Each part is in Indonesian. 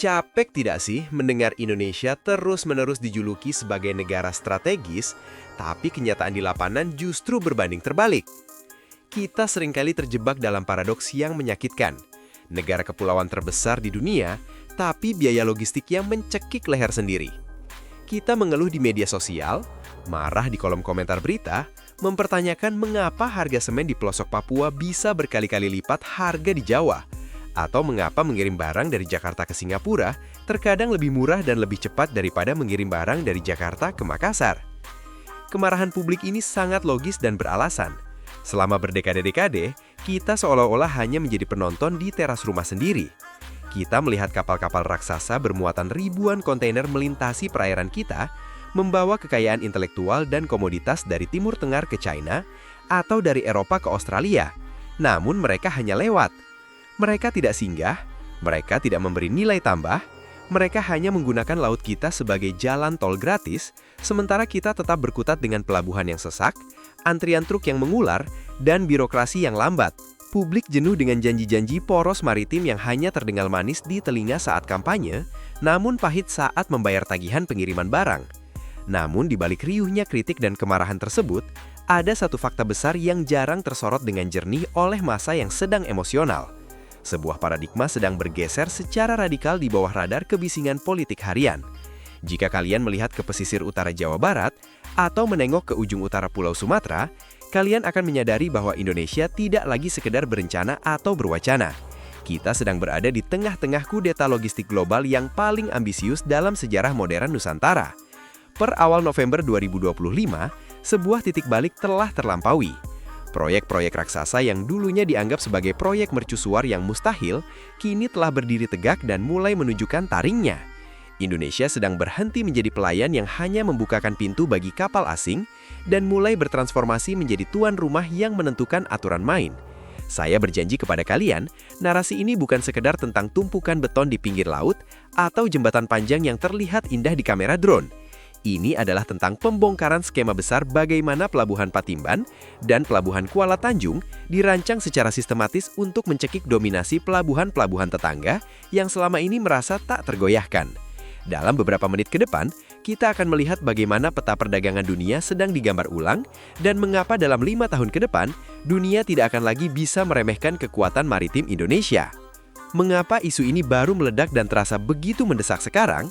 Capek tidak sih mendengar Indonesia terus-menerus dijuluki sebagai negara strategis, tapi kenyataan di lapangan justru berbanding terbalik? Kita seringkali terjebak dalam paradoks yang menyakitkan. Negara kepulauan terbesar di dunia, tapi biaya logistik yang mencekik leher sendiri. Kita mengeluh di media sosial, marah di kolom komentar berita, mempertanyakan mengapa harga semen di pelosok Papua bisa berkali-kali lipat harga di Jawa, atau mengapa mengirim barang dari Jakarta ke Singapura terkadang lebih murah dan lebih cepat daripada mengirim barang dari Jakarta ke Makassar. Kemarahan publik ini sangat logis dan beralasan. Selama berdekade-dekade, kita seolah-olah hanya menjadi penonton di teras rumah sendiri. Kita melihat kapal-kapal raksasa bermuatan ribuan kontainer melintasi perairan kita, membawa kekayaan intelektual dan komoditas dari Timur Tengah ke China, atau dari Eropa ke Australia. Namun mereka hanya lewat. Mereka tidak singgah, mereka tidak memberi nilai tambah, mereka hanya menggunakan laut kita sebagai jalan tol gratis, sementara kita tetap berkutat dengan pelabuhan yang sesak, antrian truk yang mengular, dan birokrasi yang lambat. Publik jenuh dengan janji-janji poros maritim yang hanya terdengar manis di telinga saat kampanye, namun pahit saat membayar tagihan pengiriman barang. Namun di balik riuhnya kritik dan kemarahan tersebut, ada satu fakta besar yang jarang tersorot dengan jernih oleh massa yang sedang emosional. Sebuah paradigma sedang bergeser secara radikal di bawah radar kebisingan politik harian. Jika kalian melihat ke pesisir utara Jawa Barat atau menengok ke ujung utara Pulau Sumatera, kalian akan menyadari bahwa Indonesia tidak lagi sekedar berencana atau berwacana. Kita sedang berada di tengah-tengah kudeta logistik global yang paling ambisius dalam sejarah modern Nusantara. Per awal November 2025, sebuah titik balik telah terlampaui. Proyek-proyek raksasa yang dulunya dianggap sebagai proyek mercusuar yang mustahil, kini telah berdiri tegak dan mulai menunjukkan taringnya. Indonesia sedang berhenti menjadi pelayan yang hanya membukakan pintu bagi kapal asing dan mulai bertransformasi menjadi tuan rumah yang menentukan aturan main. Saya berjanji kepada kalian, narasi ini bukan sekedar tentang tumpukan beton di pinggir laut atau jembatan panjang yang terlihat indah di kamera drone. Ini adalah tentang pembongkaran skema besar bagaimana Pelabuhan Patimban dan Pelabuhan Kuala Tanjung dirancang secara sistematis untuk mencekik dominasi pelabuhan-pelabuhan tetangga yang selama ini merasa tak tergoyahkan. Dalam beberapa menit ke depan, kita akan melihat bagaimana peta perdagangan dunia sedang digambar ulang dan mengapa dalam 5 tahun ke depan, dunia tidak akan lagi bisa meremehkan kekuatan maritim Indonesia. Mengapa isu ini baru meledak dan terasa begitu mendesak sekarang?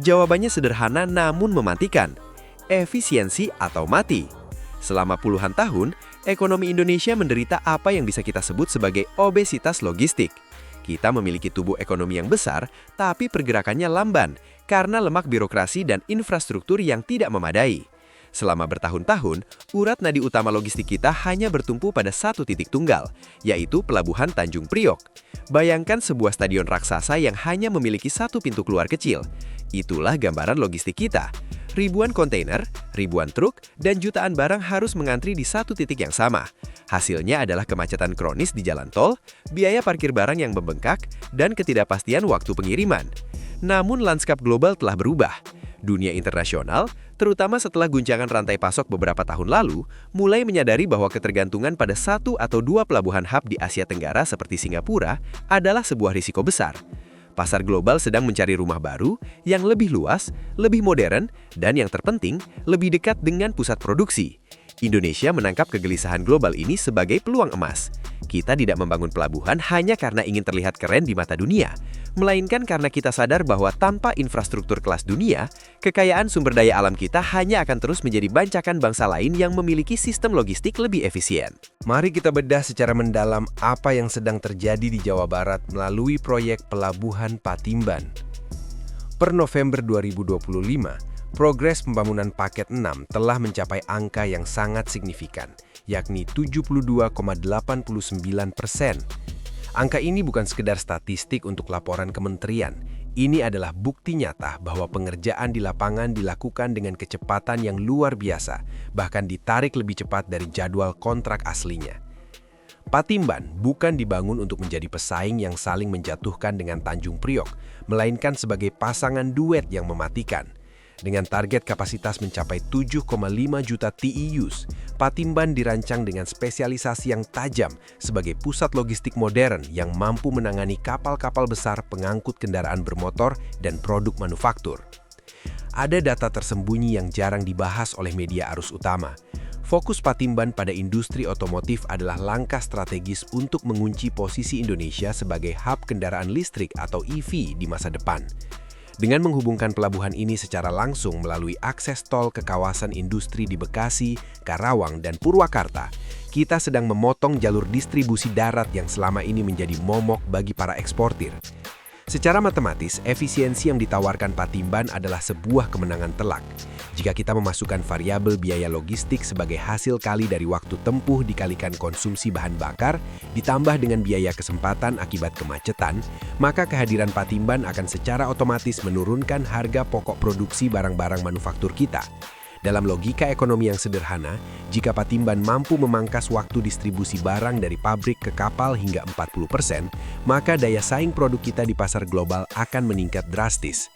Jawabannya sederhana namun mematikan. Efisiensi atau mati. Selama puluhan tahun, ekonomi Indonesia menderita apa yang bisa kita sebut sebagai obesitas logistik. Kita memiliki tubuh ekonomi yang besar, tapi pergerakannya lamban karena lemak birokrasi dan infrastruktur yang tidak memadai. Selama bertahun-tahun, urat nadi utama logistik kita hanya bertumpu pada satu titik tunggal, yaitu Pelabuhan Tanjung Priok. Bayangkan sebuah stadion raksasa yang hanya memiliki satu pintu keluar kecil. Itulah gambaran logistik kita. Ribuan kontainer, ribuan truk, dan jutaan barang harus mengantri di satu titik yang sama. Hasilnya adalah kemacetan kronis di jalan tol, biaya parkir barang yang membengkak, dan ketidakpastian waktu pengiriman. Namun lanskap global telah berubah. Dunia internasional, terutama setelah guncangan rantai pasok beberapa tahun lalu, mulai menyadari bahwa ketergantungan pada satu atau dua pelabuhan hub di Asia Tenggara seperti Singapura adalah sebuah risiko besar. Pasar global sedang mencari rumah baru yang lebih luas, lebih modern, dan yang terpenting, lebih dekat dengan pusat produksi. Indonesia menangkap kegelisahan global ini sebagai peluang emas. Kita tidak membangun pelabuhan hanya karena ingin terlihat keren di mata dunia, melainkan karena kita sadar bahwa tanpa infrastruktur kelas dunia, kekayaan sumber daya alam kita hanya akan terus menjadi bancakan bangsa lain yang memiliki sistem logistik lebih efisien. Mari kita bedah secara mendalam apa yang sedang terjadi di Jawa Barat melalui proyek Pelabuhan Patimban. Per November 2025, progres pembangunan paket 6 telah mencapai angka yang sangat signifikan, yakni 72,89%. Angka ini bukan sekedar statistik untuk laporan kementerian. Ini adalah bukti nyata bahwa pengerjaan di lapangan dilakukan dengan kecepatan yang luar biasa, bahkan ditarik lebih cepat dari jadwal kontrak aslinya. Patimban bukan dibangun untuk menjadi pesaing yang saling menjatuhkan dengan Tanjung Priok, melainkan sebagai pasangan duet yang mematikan. Dengan target kapasitas mencapai 7,5 juta TEUs, Patimban dirancang dengan spesialisasi yang tajam sebagai pusat logistik modern yang mampu menangani kapal-kapal besar pengangkut kendaraan bermotor dan produk manufaktur. Ada data tersembunyi yang jarang dibahas oleh media arus utama. Fokus Patimban pada industri otomotif adalah langkah strategis untuk mengunci posisi Indonesia sebagai hub kendaraan listrik atau EV di masa depan. Dengan menghubungkan pelabuhan ini secara langsung melalui akses tol ke kawasan industri di Bekasi, Karawang, dan Purwakarta, kita sedang memotong jalur distribusi darat yang selama ini menjadi momok bagi para eksportir. Secara matematis, efisiensi yang ditawarkan Patimban adalah sebuah kemenangan telak. Jika kita memasukkan variabel biaya logistik sebagai hasil kali dari waktu tempuh dikalikan konsumsi bahan bakar, ditambah dengan biaya kesempatan akibat kemacetan, maka kehadiran Patimban akan secara otomatis menurunkan harga pokok produksi barang-barang manufaktur kita. Dalam logika ekonomi yang sederhana, jika Patimban mampu memangkas waktu distribusi barang dari pabrik ke kapal hingga 40%, maka daya saing produk kita di pasar global akan meningkat drastis.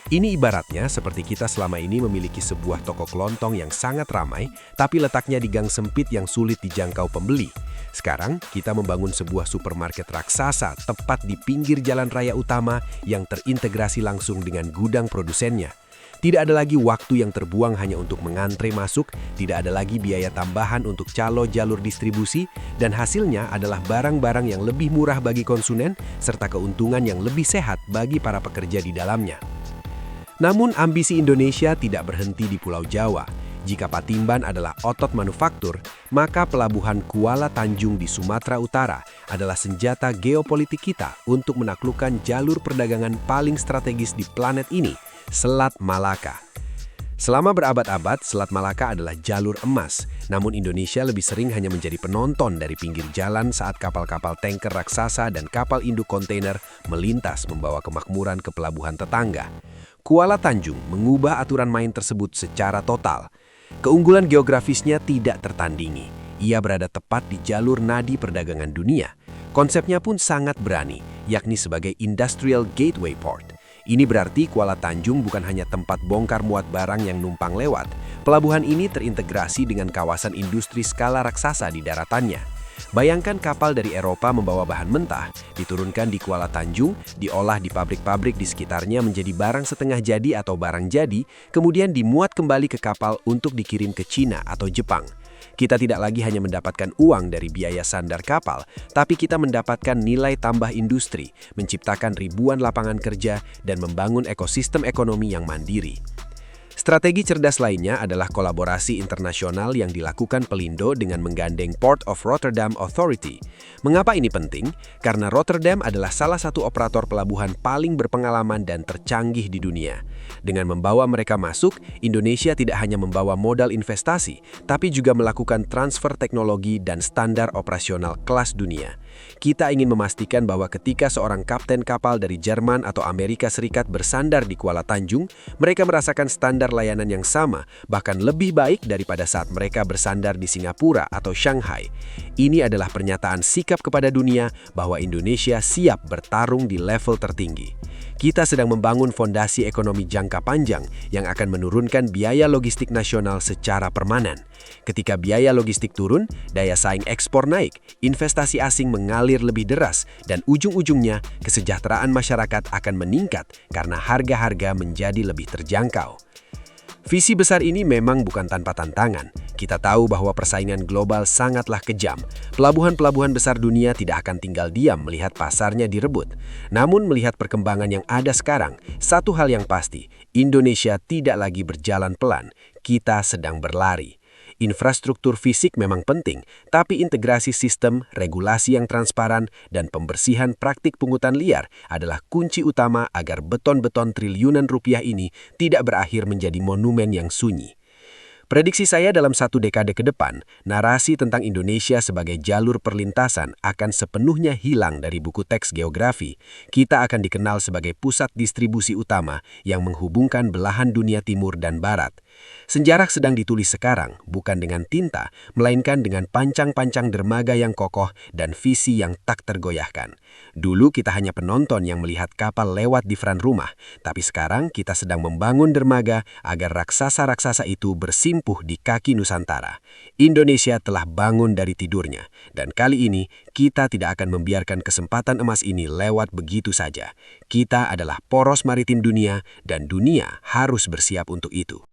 Ini ibaratnya seperti kita selama ini memiliki sebuah toko kelontong yang sangat ramai, tapi letaknya di gang sempit yang sulit dijangkau pembeli. Sekarang, kita membangun sebuah supermarket raksasa tepat di pinggir jalan raya utama yang terintegrasi langsung dengan gudang produsennya. Tidak ada lagi waktu yang terbuang hanya untuk mengantre masuk, tidak ada lagi biaya tambahan untuk calo jalur distribusi, dan hasilnya adalah barang-barang yang lebih murah bagi konsumen, serta keuntungan yang lebih sehat bagi para pekerja di dalamnya. Namun ambisi Indonesia tidak berhenti di Pulau Jawa. Jika Patimban adalah otot manufaktur, maka pelabuhan Kuala Tanjung di Sumatera Utara adalah senjata geopolitik kita untuk menaklukkan jalur perdagangan paling strategis di planet ini, Selat Malaka. Selama berabad-abad, Selat Malaka adalah jalur emas, namun Indonesia lebih sering hanya menjadi penonton dari pinggir jalan saat kapal-kapal tanker raksasa dan kapal induk kontainer melintas membawa kemakmuran ke pelabuhan tetangga. Kuala Tanjung mengubah aturan main tersebut secara total. Keunggulan geografisnya tidak tertandingi. Ia berada tepat di jalur nadi perdagangan dunia. Konsepnya pun sangat berani, yakni sebagai Industrial Gateway Port. Ini berarti Kuala Tanjung bukan hanya tempat bongkar muat barang yang numpang lewat. Pelabuhan ini terintegrasi dengan kawasan industri skala raksasa di daratannya. Bayangkan kapal dari Eropa membawa bahan mentah, diturunkan di Kuala Tanjung, diolah di pabrik-pabrik di sekitarnya menjadi barang setengah jadi atau barang jadi, kemudian dimuat kembali ke kapal untuk dikirim ke Cina atau Jepang. Kita tidak lagi hanya mendapatkan uang dari biaya sandar kapal, tapi kita mendapatkan nilai tambah industri, menciptakan ribuan lapangan kerja, dan membangun ekosistem ekonomi yang mandiri. Strategi cerdas lainnya adalah kolaborasi internasional yang dilakukan Pelindo dengan menggandeng Port of Rotterdam Authority. Mengapa ini penting? Karena Rotterdam adalah salah satu operator pelabuhan paling berpengalaman dan tercanggih di dunia. Dengan membawa mereka masuk, Indonesia tidak hanya membawa modal investasi, tapi juga melakukan transfer teknologi dan standar operasional kelas dunia. Kita ingin memastikan bahwa ketika seorang kapten kapal dari Jerman atau Amerika Serikat bersandar di Kuala Tanjung, mereka merasakan standar layanan yang sama, bahkan lebih baik daripada saat mereka bersandar di Singapura atau Shanghai. Ini adalah pernyataan sikap kepada dunia bahwa Indonesia siap bertarung di level tertinggi. Kita sedang membangun fondasi ekonomi jangka panjang yang akan menurunkan biaya logistik nasional secara permanen. Ketika biaya logistik turun, daya saing ekspor naik, investasi asing mengalir lebih deras, dan ujung-ujungnya kesejahteraan masyarakat akan meningkat karena harga-harga menjadi lebih terjangkau. Visi besar ini memang bukan tanpa tantangan. Kita tahu bahwa persaingan global sangatlah kejam. Pelabuhan-pelabuhan besar dunia tidak akan tinggal diam melihat pasarnya direbut. Namun melihat perkembangan yang ada sekarang, satu hal yang pasti, Indonesia tidak lagi berjalan pelan. Kita sedang berlari. Infrastruktur fisik memang penting, tapi integrasi sistem, regulasi yang transparan, dan pembersihan praktik pungutan liar adalah kunci utama agar beton-beton triliunan rupiah ini tidak berakhir menjadi monumen yang sunyi. Prediksi saya dalam 1 dekade ke depan, narasi tentang Indonesia sebagai jalur perlintasan akan sepenuhnya hilang dari buku teks geografi. Kita akan dikenal sebagai pusat distribusi utama yang menghubungkan belahan dunia timur dan barat. Sejarah sedang ditulis sekarang, bukan dengan tinta, melainkan dengan pancang-pancang dermaga yang kokoh dan visi yang tak tergoyahkan. Dulu kita hanya penonton yang melihat kapal lewat di front rumah, tapi sekarang kita sedang membangun dermaga agar raksasa-raksasa itu bersimpuh di kaki Nusantara. Indonesia telah bangun dari tidurnya, dan kali ini kita tidak akan membiarkan kesempatan emas ini lewat begitu saja. Kita adalah poros maritim dunia, dan dunia harus bersiap untuk itu.